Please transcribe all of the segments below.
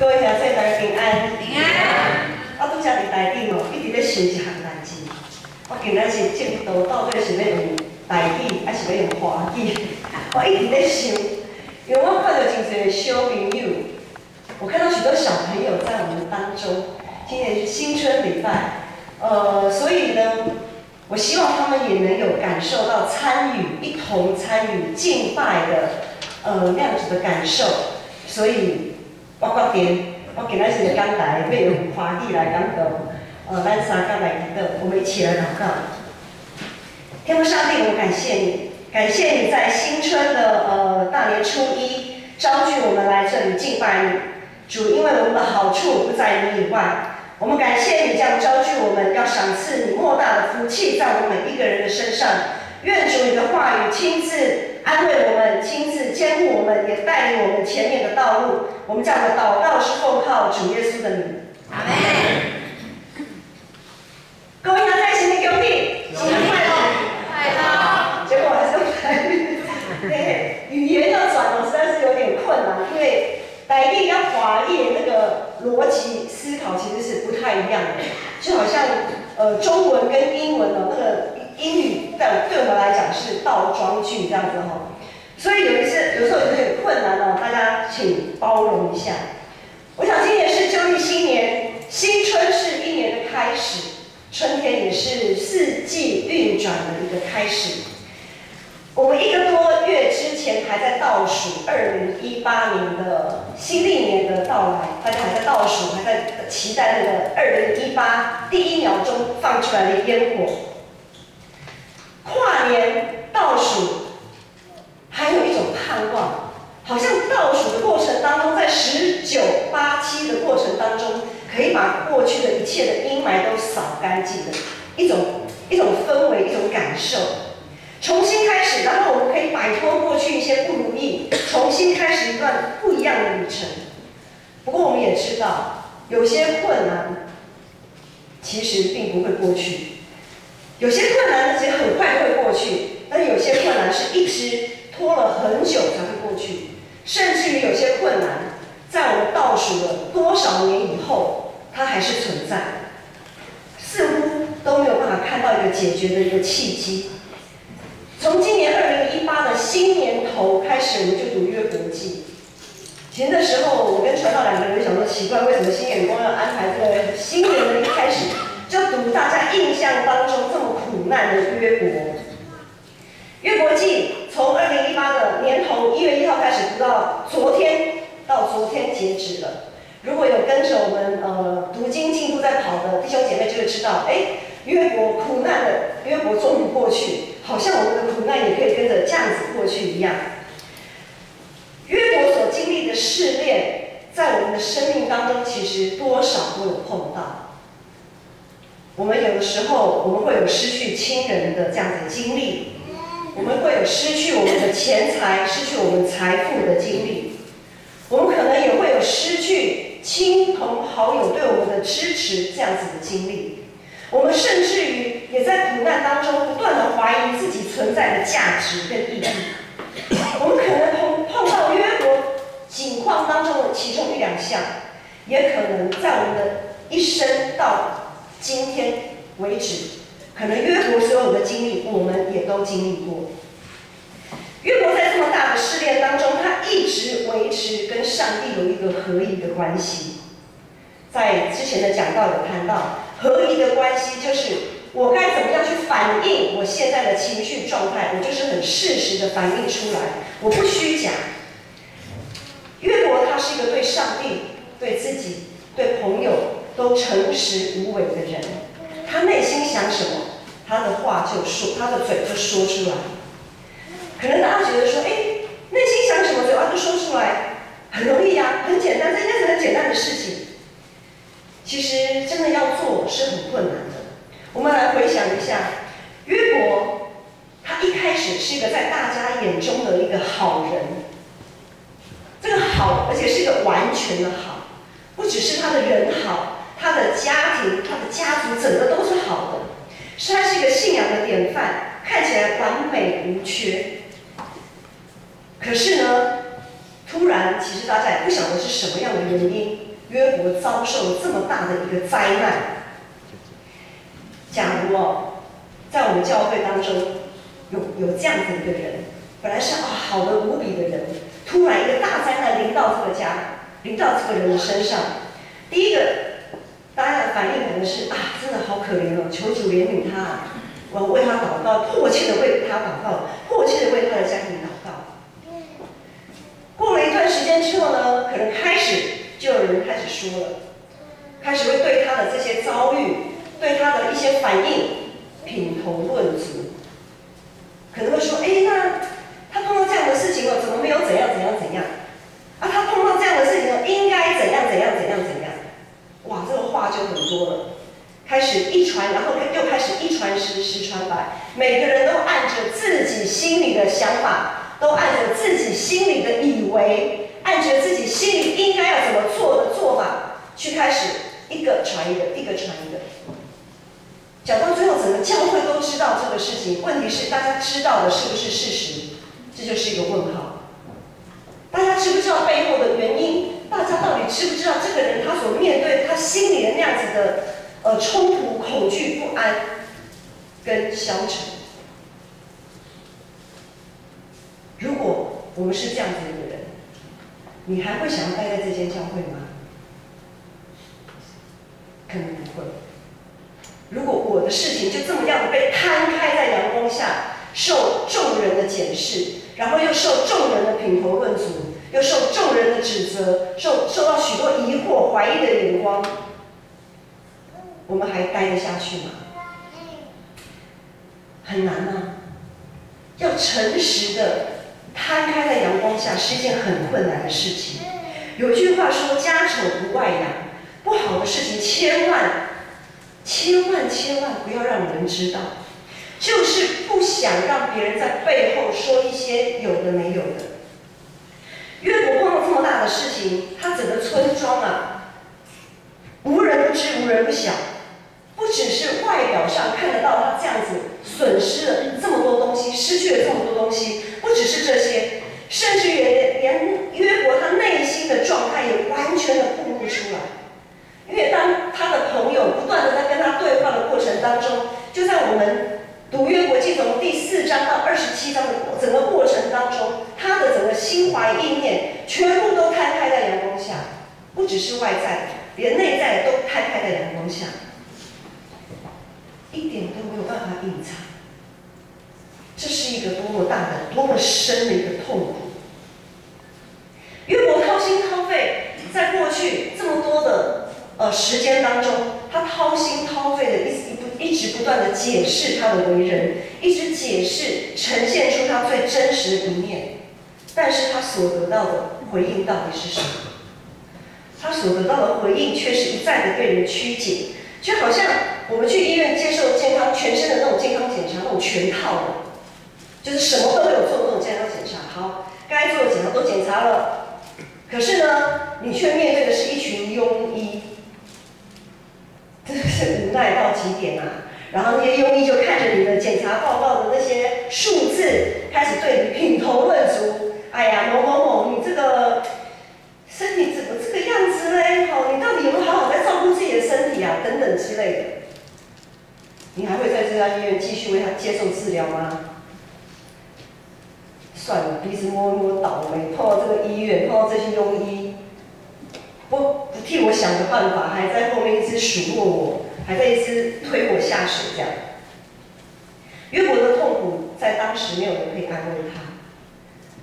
各位兄弟大家平安。平安。我拄则伫台顶哦，一直咧想一项代志。我今仔是正道到底是要用台语，还是要用华语？我一直咧想，因为我看到真侪小朋友，我看到许多小朋友在我们当中。今年是新春礼拜，所以呢，我希望他们也能有感受到一同参与敬拜的那样子的感受。所以，我决定，我今仔是要讲台，要用华语来讲到，咱三个来祈祷，我们一起来祷告。天父上帝，我感谢你，感谢你在新春的大年初一召聚我们来这里敬拜你。主，因为我们的好处不在你以外，我们感谢你这样召聚我们，要赏赐你莫大的福气在我们每一个人的身上。愿主你的话语亲自安慰我们，亲自监护我们，也带领我们前面的道路。我们这样的祷告是奉靠主耶稣的名。阿门。各位在新年恭喜，新年快乐！快乐！结果我还是用台语，对，语言要转哦，实在是有点困难，因为台语跟华语那个逻辑思考其实是不太一样的，就好像中文跟英文哦，那个英语对我们来讲是倒装句这样子哈，所以有时候有点困难哦，大家请包容一下。我想今年是旧历新年，新春是一年的开始，春天也是四季运转的一个开始。我们1个多月之前还在倒数2018年的新历年的到来，大家还在倒数，还在期待那个2018第1秒钟放出来的烟火。跨年倒数，还有一种盼望，好像倒数的过程当中，在1987的过程当中，可以把过去的一切的阴霾都扫干净的一种氛围，一种感受。重新开始，然后我们可以摆脱过去一些不如意，重新开始一段不一样的旅程。不过我们也知道，有些困难其实并不会过去，有些困难其实很快会过去，但有些困难是一直拖了很久才会过去，甚至于有些困难，在我们倒数了多少年以后，它还是存在，似乎都没有办法看到一个解决的一个契机。从今年2018的新年头开始，我们就读约伯记。其实那时候，我跟传道2个人想说，奇怪，为什么新眼光要安排这个新年的一开始，就读大家印象当中这么苦难的约伯。约伯记从2018的年头1月1号开始读到昨天截止了。如果有跟着我们读经进度在跑的弟兄姐妹，就会知道，约伯苦难的约伯终于过去，好像我们的苦难也可以跟着这样子过去一样。约伯所经历的试炼，在我们的生命当中，其实多少都有碰到。我们有的时候，我们会有失去亲人的这样的经历，我们会有失去我们的钱财、失去我们财富的经历，我们可能也会有失去亲朋好友对我们的支持这样子的经历。我们甚至于也在苦难当中不断的怀疑自己存在的价值跟意义。我们可能碰到约伯境况当中的其中1、2项，也可能在我们的一生到今天为止，可能约伯所有的经历，我们也都经历过。约伯在这么大的试炼当中，他一直维持跟上帝有一个合一的关系。在之前的讲道有谈到，合一的关系就是我该怎么样去反映我现在的情绪状态，我就是很适时的反映出来，我不虚假。约伯他是一个对上帝、对自己、对朋友都诚实无伪的人，他内心想什么，他的嘴就说出来。可能大家觉得说，内心想什么，嘴巴就说出来，很容易啊，很简单，这应该是很简单的事情。其实真的要做是很困难的。我们来回想一下，约伯他一开始是一个在大家眼中的一个好人，这个好，而且是一个完全的好，不只是他的人好，他的家庭、他的家族整个都是好的，他是一个信仰的典范，看起来完美无缺。可是呢，突然，其实大家也不晓得是什么样的原因，约伯遭受了这么大的一个灾难。假如在我们教会当中有这样子一个人，本来是好的无比的人，突然一个大灾难临到这个家，临到这个人的身上，第一个大家的反应可能是真的好可怜哦，求主怜悯他，我为他祷告，迫切的为他祷告，迫切的为他的家庭祷告。过了一段时间之后呢，可能开始就有人开始说了，开始会对他的这些遭遇，对他的一些反应品头论足，可能会说，那他碰到这样的事情怎么没有怎样怎样怎样？他碰到这样的事情应该怎样怎样怎样怎样？哇，这个话就很多了，开始一传，然后又开始一传十，十传百，每个人都按着自己心里的想法，都按着自己心里的以为，按着自己心里应该要怎么做的做法，去开始一个传一个，一个传一个。讲到最后，整个教会都知道这个事情，问题是大家知道的是不是事实？这就是一个问号。大家知不知道背后的原因？大家到底知不知道这个人他所面对他心里的那样子的冲突、恐惧、不安跟消沉？如果我们是这样子一个人，你还会想要待在这间教会吗？可能不会。如果我的事情就这么样的被摊开在阳光下，受众人的检视，然后又受众人的品头论足，又受众人的指责，受到许多疑惑、怀疑的眼光，我们还待得下去吗？很难吗？要诚实的摊开在阳光下是一件很困难的事情。有句话说：“家丑不外扬。”不好的事情千万不要让人知道，就是不想让别人在背后说一些有的没有的。约伯碰到这么大的事情，他整个村庄无人不知，无人不晓。不只是外表上看得到他这样子损失了这么多东西，失去了这么多东西，不只是这些，甚至于连约伯他内心的状态也完全的暴露出来。因为当他的朋友不断的在跟他对话的过程当中，就在我们读约伯记从第4章到27章的整个过程当中，他的整个心怀意念全部都摊开在阳光下，不只是外在，连内在都摊开在阳光下，一点都没有办法隐藏。这是一个多么大的、多么深的一个痛苦。约伯掏心掏肺，在过去这么多的时间当中，他掏心掏肺的一直不断的解释他的为人，一直解释呈现出他最真实的一面。但是他所得到的回应到底是什么？他所得到的回应却是一再的被人曲解，就好像我们去医院接受全身的那种健康检查，那种全套的，就是什么都没有做那种健康检查。好，该做的检查都检查了，可是呢，你却面对的是一群庸医。真的是无奈到极点啊！然后那些庸医就看着你的检查报告的那些数字，开始对你品头论足。哎呀，某某某，你这个身体怎么这个样子嘞？你到底有没有好好在照顾自己的身体啊？等等之类的。你还会在这家医院继续为他接受治疗吗？算了，鼻子摸一摸倒霉，碰到这个医院，碰到这些庸医。不替我想个办法，还在后面一直数落我，还在一直推我下水，这样。约伯的痛苦在当时没有人可以安慰他，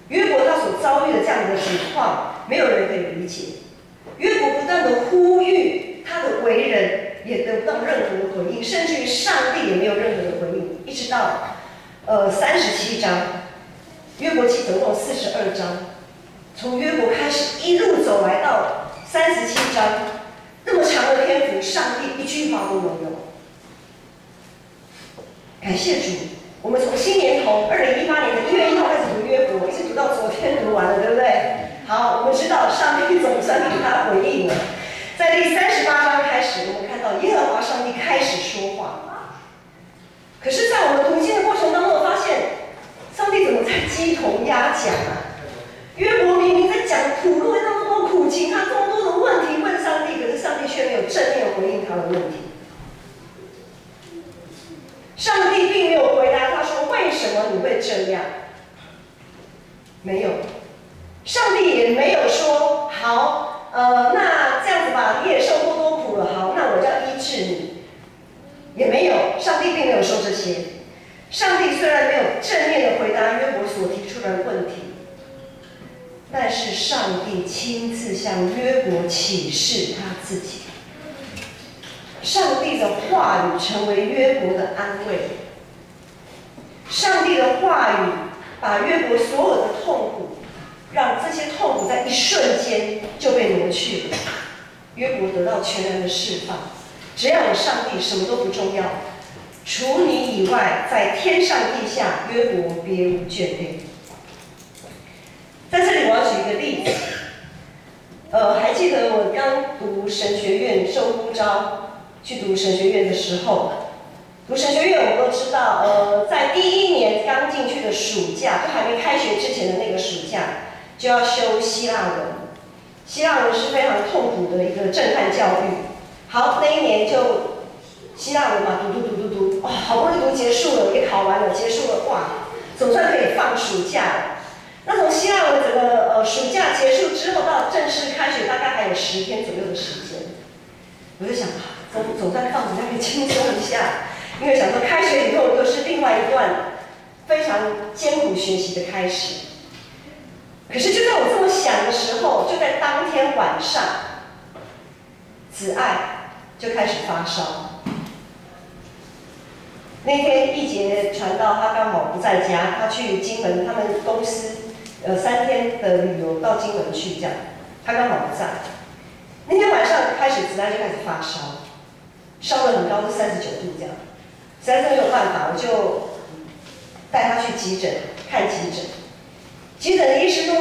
约伯他所遭遇的这样的情况，没有人可以理解。约伯不断的呼吁他的为人，也得不到任何的回应，甚至于上帝也没有任何的回应，一直到37章，约伯记总共42章，从约伯开始一路走来到37章，那么长的篇幅，上帝一句话都没有。感谢主，我们从新年头2018年的1月1号开始读约伯，一直读到昨天读完了，对不对？好，我们知道上帝总算给他回应了。在第38章开始，我们看到耶和华上帝开始说话。可是，在我们读经的过程当中，我发现上帝怎么在鸡同鸭讲啊？约伯明明在讲苦路那么多苦情，他这么多的问题问上帝，可是上帝却没有正面回应他的问题。上帝并没有回答他说：“为什么你会这样？”没有，上帝也没有说：“好，那这样子吧，你也受过多苦了，好，那我就要医治你。”也没有，上帝并没有说这些。上帝虽然没有正面的回答约伯所提出的问题，但是上帝亲自向约伯启示他自己。上帝的话语成为约伯的安慰。上帝的话语把约伯所有的痛苦，让这些痛苦在一瞬间就被挪去了。约伯得到全然的释放。只要有上帝，什么都不重要。除你以外，在天上地下，约伯别无眷恋。在这里，我要举一个例子。还记得我刚读神学院受呼召去读神学院的时候，读神学院我们都知道，在第一年刚进去的暑假，就还没开学之前的那个暑假，就要修希腊文。希腊文是非常痛苦的一个震撼教育。好，那一年就希腊文嘛，读，哇，好不容易读结束了，也考完了，结束了，哇，总算可以放暑假了。那从希腊文整个暑假结束之后到正式开学，大概还有10天左右的时间。我就想，总算放暑假可以轻松一下，因为想说开学以后又是另外一段非常艰苦学习的开始。可是就在我这么想的时候，就在当天晚上，子爱就开始发烧。那天一节传道，他刚好不在家，他去金门，他们公司3天的旅游到金门去，这样，他刚好不在。那天晚上开始，子爱就开始发烧，烧得很高，是39度这样。实在是没有办法，我就带他去急诊看急诊。急诊的医师弄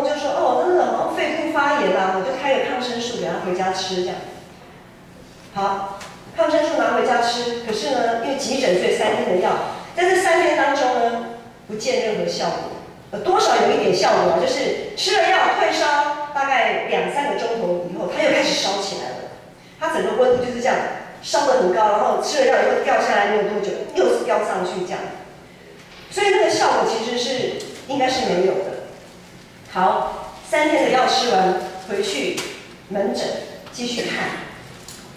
就说：“哦，真的好像肺部发炎啦。”我就开个抗生素给他回家吃，这样。好，抗生素拿回家吃，可是呢，因为急诊，所以3天的药，在这3天当中呢，不见任何效果。多少有一点效果啊，就是吃了药退烧，大概2-3个钟头以后，他又开始烧起来了。他整个温度就是这样，烧得很高，然后吃了药以后掉下来没有多久，又是飙上去这样。所以那个效果其实是应该是没有的。好，3天的药吃完，回去门诊继续看。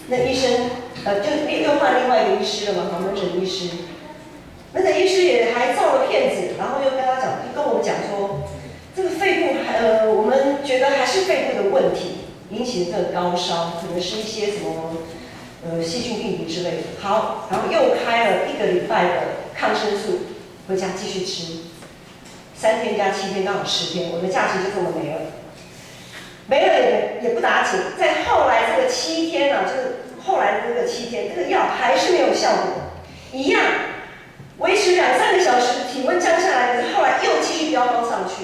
那医生就又换另外一个医师了嘛，门诊医师。门诊医师也还照了片子，然后又跟我们讲说，这个肺部我们觉得还是肺部的问题引起的这个高烧，可能是一些什么细菌病毒之类的。好，然后又开了1个礼拜的抗生素，回家继续吃。3天加7天，刚好10天，我的假期就这么没了。没了也不打紧，在后来这个7天啊，就是后来的这个7天，这个药还是没有效果，一样维持2-3个小时，体温降下来，可是后来又继续飙高上去。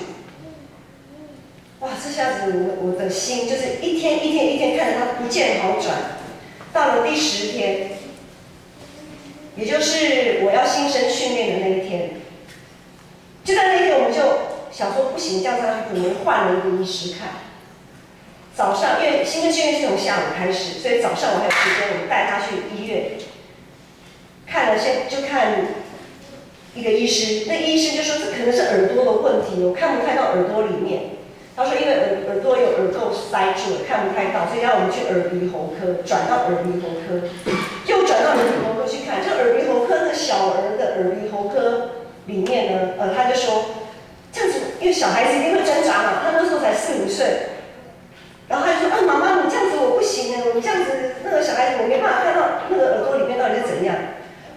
哇，这下子我的心就是一天看着它不见好转，到了第10天，也就是我要新生训练的那一天，就在那一天我们就想说不行，这样下去我们换了一个医师看。早上，因为新生训练是从下午开始，所以早上我还有时间，我们带他去医院看了就看一个医师，那医生就说这可能是耳朵的问题，我看不太到耳朵里面。他说因为耳朵有耳垢塞住了，看不太到，所以要我们去耳鼻喉科，转到耳鼻喉科，又转到耳鼻喉科去看。这耳鼻喉科那小儿的耳鼻喉科里面呢，他就说这样子，因为小孩子一定会挣扎嘛，他那时候才4-5岁。然后他就说：“妈妈，你这样子我不行的，我这样子那个小孩子我没办法看到那个耳朵里面到底是怎样。”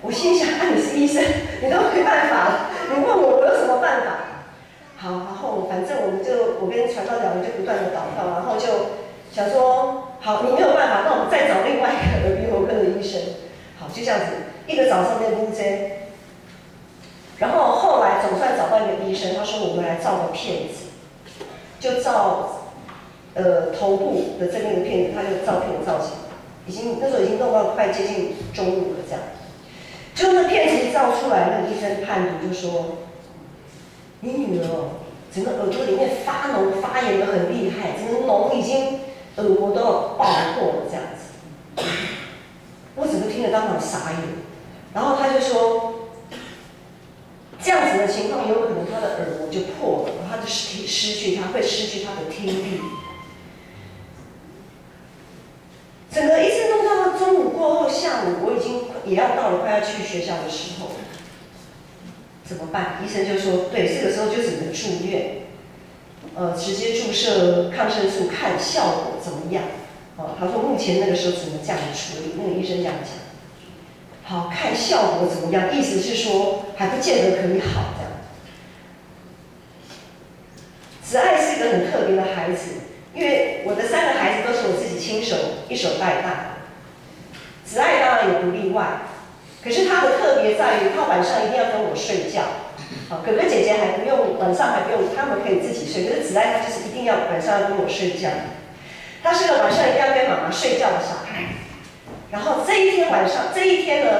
我心想：“你是医生，你都没办法，你问我有什么办法？”好，然后反正我跟传道长就不断的祷告，然后就想说：“好，你没有办法，那我们再找另外一个耳鼻喉科的医生。”好，就这样子，一个早上在乌针，然后后来总算找到一个医生，他说我们来照个片子，就照。头部的这边的片子，他就照片照起来，那时候已经弄到快接近中午了，这样。就那片子一照出来，那个医生判读就说：“你女儿整个耳朵里面发脓发炎的很厉害，整个脓已经耳膜都要爆破了这样子。我整个听得当场傻眼，然后他就说，这样子的情况有可能他的耳膜就破了，他就会失去他的听力。整个一直弄到中午过后，下午我已经也要到了快要去学校的时候，怎么办？医生就说，对，这个时候就只能住院，直接注射抗生素看效果怎么样。他说目前那个时候只能这样处理，那个医生这样讲。好，看效果怎么样？意思是说还不见得可以好这样。子爱是一个很特别的孩子，因为我的3个孩子都是我自己亲手一手带大的，子爱当然也不例外。可是他的特别在于，他晚上一定要跟我睡觉。哥哥姐姐还不用，晚上还不用，他们可以自己睡。可是子爱他就是一定要晚上要跟我睡觉。他是个晚上一定要跟妈妈睡觉的小孩。然后这一天呢，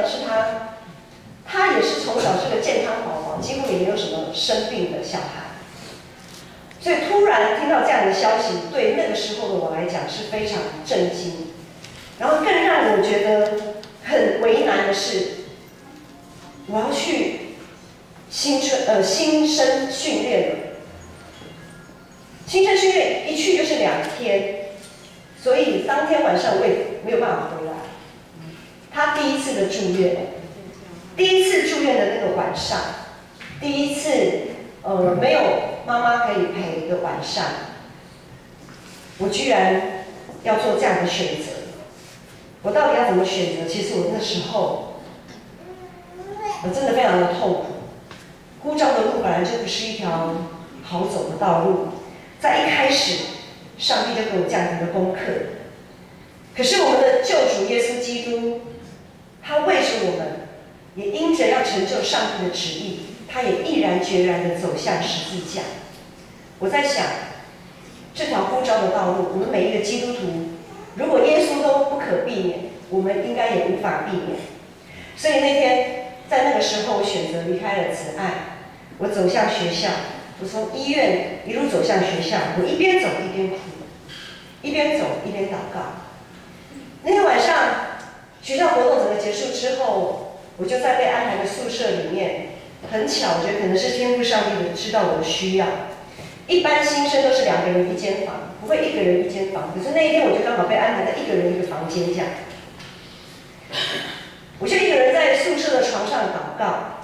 是他也是从小是个健康宝宝，几乎也没有什么生病的小孩。所以突然听到这样的消息，对那个时候的我来讲是非常震惊。然后更让我觉得很为难的是，我要去新生训练了。新生训练一去就是2天，所以当天晚上我也没有办法回来。他第一次的住院，第一次住院的那个晚上，第一次没有妈妈可以陪的晚上，我居然要做这样的选择。我到底要怎么选择？其实我那时候，我真的非常的痛苦。呼召的路本来就不是一条好走的道路，在一开始，上帝就给我这样子的功课。可是我们的救主耶稣基督，他为着我们，也因着要成就上帝的旨意，他也毅然决然地走向十字架。我在想，这条呼召的道路，我们每一个基督徒，如果耶稣都不可避免，我们应该也无法避免。所以那天在那个时候，我选择离开了慈爱，我走向学校，我从医院一路走向学校，我一边走一边哭，一边走一边祷告。那天晚上学校活动整个结束之后，我就在被安排的宿舍里面，很巧，我觉得可能是天父上帝的知道我的需要。一般新生都是2个人一间房，不会1个人一间房。可是那一天我就刚好被安排在1个人一个房间这样。我就一个人在宿舍的床上祷告，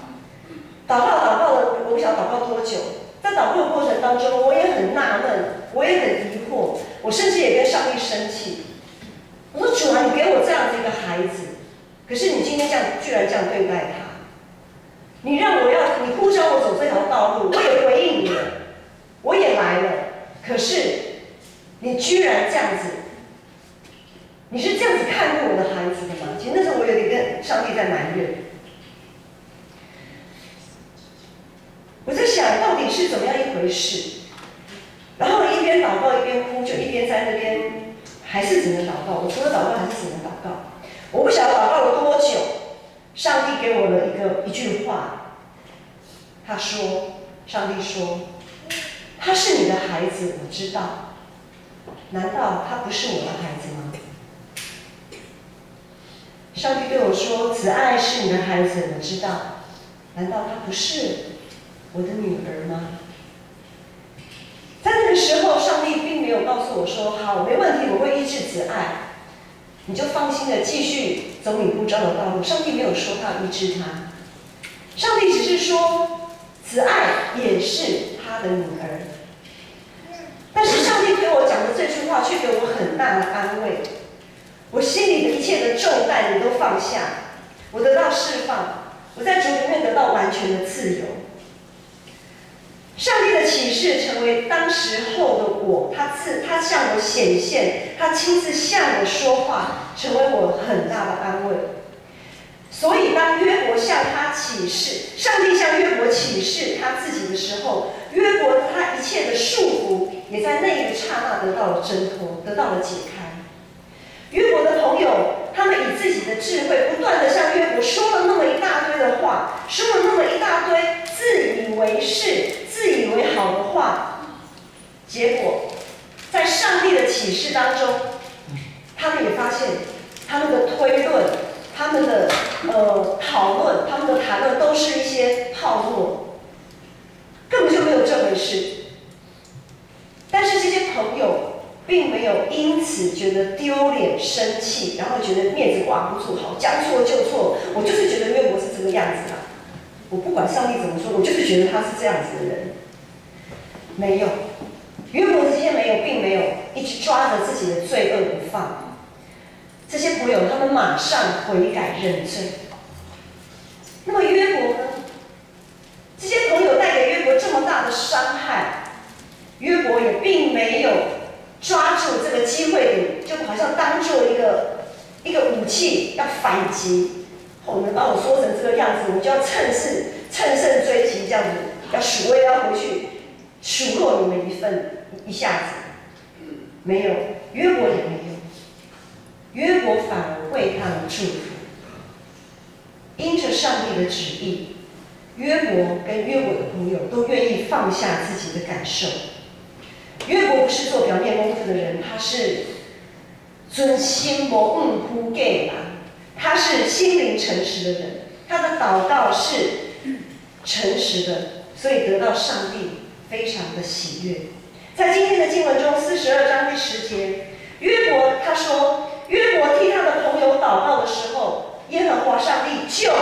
祷告了，我不晓得祷告多久。在祷告的过程当中，我也很纳闷，我也很疑惑，我甚至也跟上帝生气。我说主啊，你给我这样的一个孩子，可是你今天居然这样对待他，你呼召我走这条道路，我也回应你了，我也来了，可是你居然这样子，你是这样子看过我的孩子的吗？其实那时候我有点跟上帝在埋怨，我在想到底是怎么样一回事，然后一边祷告一边哭，就一边在那边。还是只能祷告，我除了祷告还是只能祷告。我不晓得祷告了多久，上帝给我了一句话，上帝说，他是你的孩子，我知道，难道他不是我的孩子吗？上帝对我说，慈爱是你的孩子，我知道，难道他不是我的女儿吗？在那个时候，上帝并没有告诉我说：“好，没问题，我会医治子爱，你就放心的继续走你呼召的道路。”上帝没有说他医治他，上帝只是说子爱也是他的女儿。但是上帝给我讲的这句话，却给我很大的安慰。我心里的一切的重担你都放下，我得到释放，我在主里面得到完全的自由。上帝的启示成为当时候的我，他向我显现，他亲自向我说话，成为我很大的安慰。所以当约伯向他启示，上帝向约伯启示他自己的时候，约伯他一切的束缚，也在那一个刹那得到了挣脱，得到了解开。约伯的朋友，他们以自己的智慧，不断地向约伯说了那么一大堆的话，说了那么一大堆自以为是、自以为好的话，结果在上帝的启示当中，他们也发现他们的推论、他们的讨论、他们的谈论都是一些泡沫，根本就没有这回事。但是这些朋友并没有因此觉得丢脸、生气，然后觉得面子挂不住，好将错就错。我就是觉得约伯是这个样子啊，我不管上帝怎么说，我就是觉得他是这样子的人。没有，约伯这些并没有一直抓着自己的罪恶不放。这些朋友他们马上悔改认罪。那么约伯呢？这些朋友带给约伯这么大的伤害，约伯也并没有抓住这个机会点，就好像当做一个武器要反击。你们把我说成这个样子，我就要趁胜追击，这样子要数，我也要回去数落你们一下子。没有，约伯也没有，约伯反而为他们祝福。因着上帝的旨意，约伯跟约伯的朋友都愿意放下自己的感受。约伯不是做表面功夫的人，他是尊心无误乎给啦，他是心灵诚实的人，他的祷告是诚实的，所以得到上帝非常的喜悦。在今天的经文中，42章第10节，约伯他说，约伯替他的朋友祷告的时候，耶和华上帝就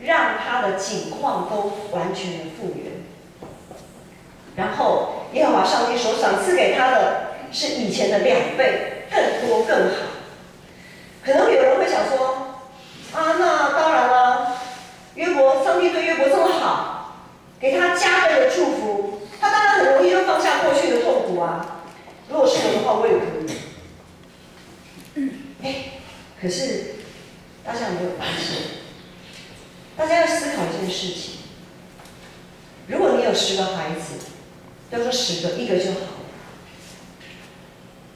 让他的境况都完全的复原。然后耶和华上帝所赏赐给他的是以前的2倍，更多更好。可能有人会想说，那当然了，上帝对约伯这么好，给他加倍的祝福，他当然很容易就放下过去的痛苦啊。如果是我的话，我也可以。可是大家有没有发现？大家要思考一件事情：如果你有10个孩子，不要说10个，1个就好。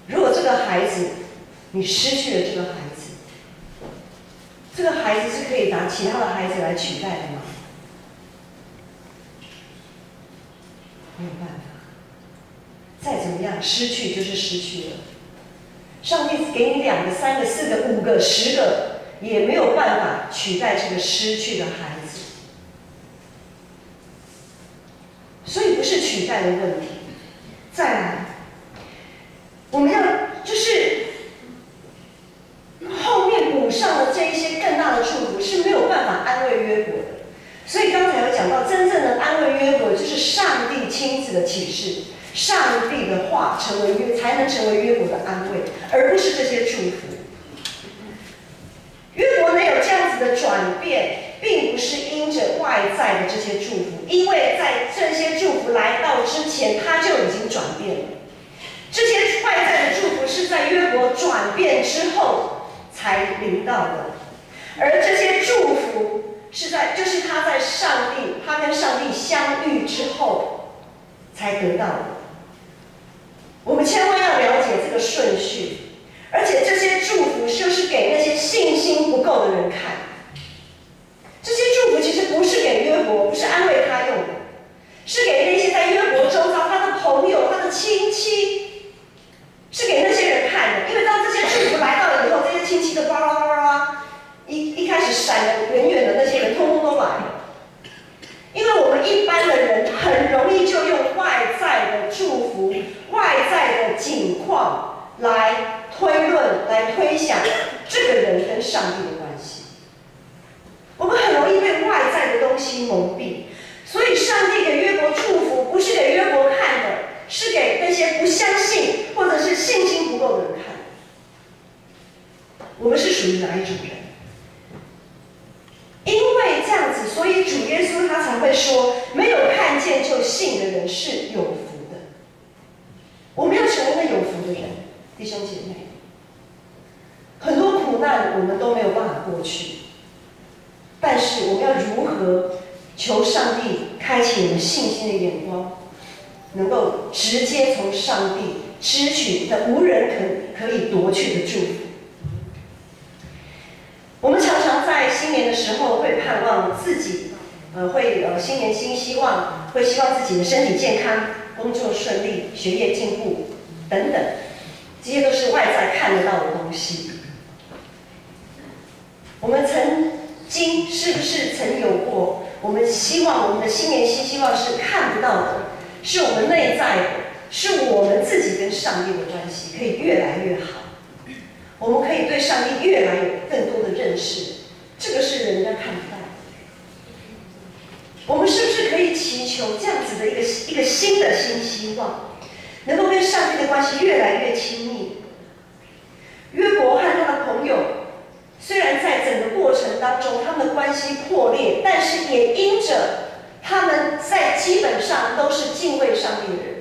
如果这个孩子你失去了这个孩子，这个孩子是可以拿其他的孩子来取代的吗？没有办法。再怎么样，失去就是失去了。上帝给你2个、3个、4个、5个、10个，也没有办法取代这个失去的孩子。所以不是取代的问题。再来，我们要就是后面补上的这一些更大的祝福是没有办法安慰约伯的。所以刚才有讲到，真正的安慰约伯就是上帝亲自的启示，上帝的话才能成为约伯的安慰，而不是这些祝福。约伯能有这样子的转变，并不是因着外在的这些祝福，因为在这些祝福来到之前，他就已经转变了。这些外在的祝福是在约伯转变之后才临到的，而这些祝福就是他跟上帝相遇之后才得到的。我们千万要了解这个顺序，而且这些祝福就是给那些信心不够的人看。这些祝福其实不是给约伯，不是安慰他用的，是给那些在约伯周遭他的朋友、他的亲戚，是给那些人看的。因为当这些祝福来到了以后，这些亲戚的哇哇哇哇，一开始闪得远远的那些人，通通都来了。因为我们一般的人很容易就用外在的祝福、外在的景况来推论、来推想这个人跟上帝的关系。我们很容易被外在的东西蒙蔽，所以上帝给约伯祝福，不是给约伯看的，是给那些不相信或者是信心不够的人看。我们是属于哪一种人？因为这样子，所以主耶稣他才会说，没有看见就信的人是有福的。我们要成为那有福的人，弟兄姐妹。很多苦难我们都没有办法过去，但是我们要如何求上帝开启我们信心的眼光，能够直接从上帝支取的无人可以夺去的祝福。我们常常在新年的时候会盼望自己会新年新希望，会希望自己的身体健康、工作顺利、学业进步等等，这些都是外在看得到的东西。我们曾经是不是曾有过？我们希望我们的新年新希望是看不到的，是我们内在的，是我们自己跟上帝的关系可以越来越好，我们可以对上帝越来有更多的认识，这个是人家看不到的。我们是不是可以祈求这样子的一个新的新希望，能够跟上帝的关系越来越亲密？约伯和他的朋友，虽然在整个过程当中他们的关系破裂，但是也因着他们在基本上都是敬畏上帝的人，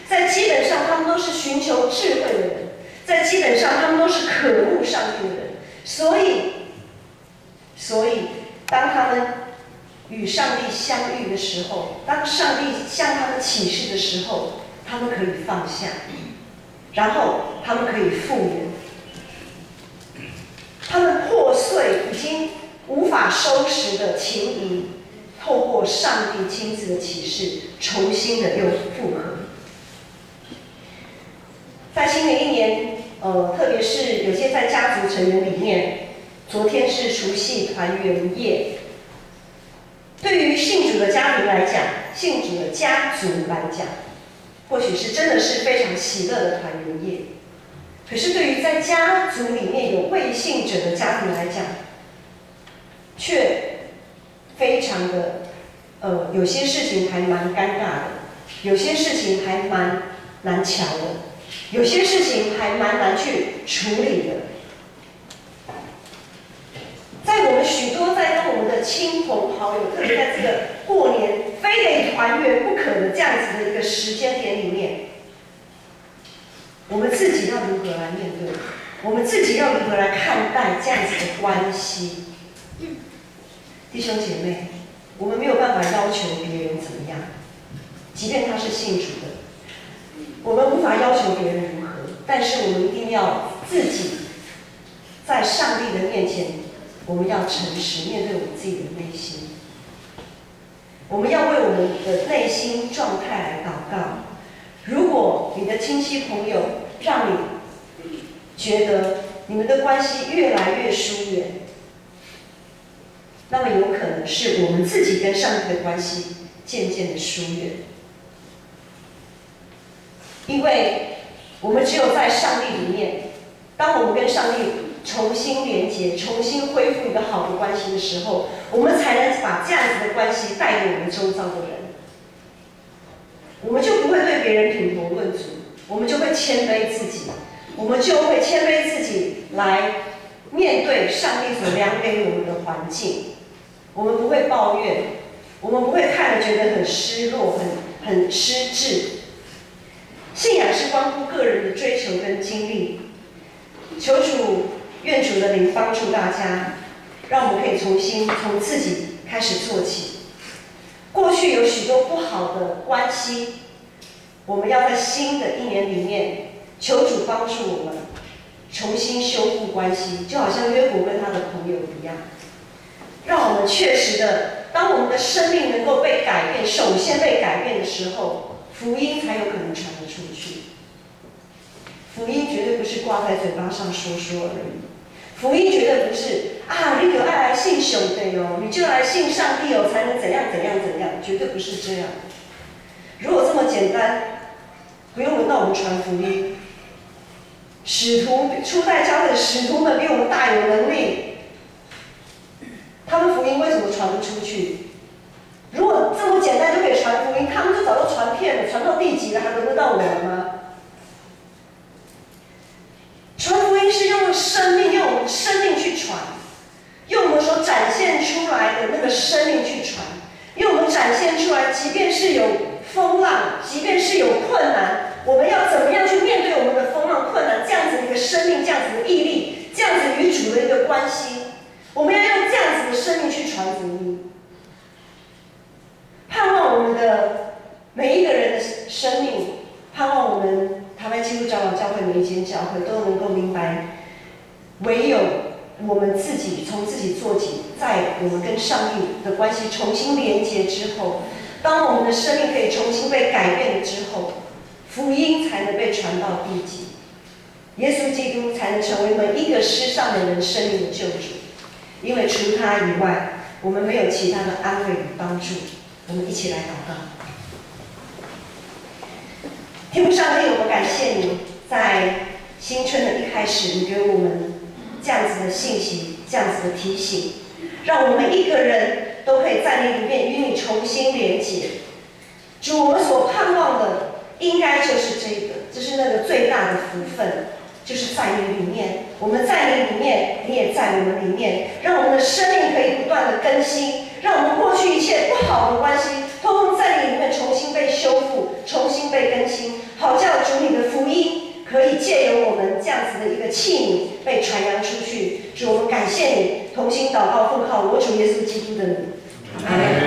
在基本上他们都是寻求智慧的人，在基本上他们都是渴慕上帝的人，所以当他们与上帝相遇的时候，当上帝向他们启示的时候，他们可以放下，然后他们可以复原。他们破碎已经无法收拾的情谊，透过上帝亲自的启示，重新的又复合。在新的一年，特别是有些在家族成员里面，昨天是除夕团圆夜。对于信主的家庭来讲，信主的家族来讲，或许是真的是非常喜乐的团圆夜。可是对于在家族里面有未信者的家庭来讲，却非常的有些事情还蛮尴尬的，有些事情还蛮难瞧的，有些事情还蛮难去处理的。在我们许多在跟我们的亲朋好友，特别在这个过年非得团圆不可的这样子的一个时间点里面，我们自己要如何来面对？我们自己要如何来看待这样子的关系？弟兄姐妹，我们没有办法要求别人怎么样，即便他是信主的，我们无法要求别人如何，但是我们一定要自己在上帝的面前，我们要诚实面对我们自己的内心，我们要为我们的内心状态来祷告。如果你的亲戚朋友让你觉得你们的关系越来越疏远，那么有可能是我们自己跟上帝的关系渐渐的疏远，因为我们只有在上帝里面，当我们跟上帝重新连结、重新恢复一个好的关系的时候，我们才能把这样子的关系带给我们周遭的人。我们就不会对别人品头论足，我们就会谦卑自己，我们就会谦卑自己来面对上帝所量给我们的环境。我们不会抱怨，我们不会看了觉得很失落、很失志。信仰是关乎个人的追求跟经历。求主愿主的灵帮助大家，让我们可以重新从自己开始做起。过去有许多不好的关系，我们要在新的一年里面，求主帮助我们重新修复关系，就好像约伯跟他的朋友一样，让我们确实的，当我们的生命能够被改变，首先被改变的时候，福音才有可能传得出去。福音绝对不是挂在嘴巴上说说而已，福音绝对不是啊，你有爱来信上帝哦，你就来信上帝哦，才能怎样怎样怎样，绝对不是这样。如果这么简单，不用轮到我们传福音。使徒初代教会的使徒们比我们大有能力，他们福音为什么传不出去？如果这么简单就可以传福音，他们就早就传遍了，传到地极了，还轮得到我们吗？传福音是用生命，用我们生命去传，用我们所展现出来的那个生命去传，用我们展现出来，即便是有风浪，即便是有困难，我们要怎么样去面对我们的风浪困难？这样子的一个生命，这样子的毅力，这样子与主的一个关系，我们要用这样子的生命去传福音。盼望我们的每一个人的生命，盼望我们台湾基督长老教会每一间教会都能够明白，唯有我们自己从自己做起，在我们跟上帝的关系重新连接之后，当我们的生命可以重新被改变了之后，福音才能被传到地极，耶稣基督才能成为每一个失丧的人生命的救主。因为除他以外，我们没有其他的安慰与帮助。我们一起来祷告。天父上帝，我们感谢你，在新春的一开始，你给我们这样子的信息，这样子的提醒，让我们每一个人都可以在你里面与你重新连结。主，我们所盼望的应该就是这个，这是那个最大的福分，就是在你里面，我们在你里面，你也在我们里面，让我们的生命可以不断的更新，让我们过去一切不好的关系，通通在你里面重新被修复，重新被更新，好叫主你的福音可以借由我们这样子的一个器皿被传扬出去。主，我们感谢你，同心祷告，奉靠我主耶稣基督的名，阿门。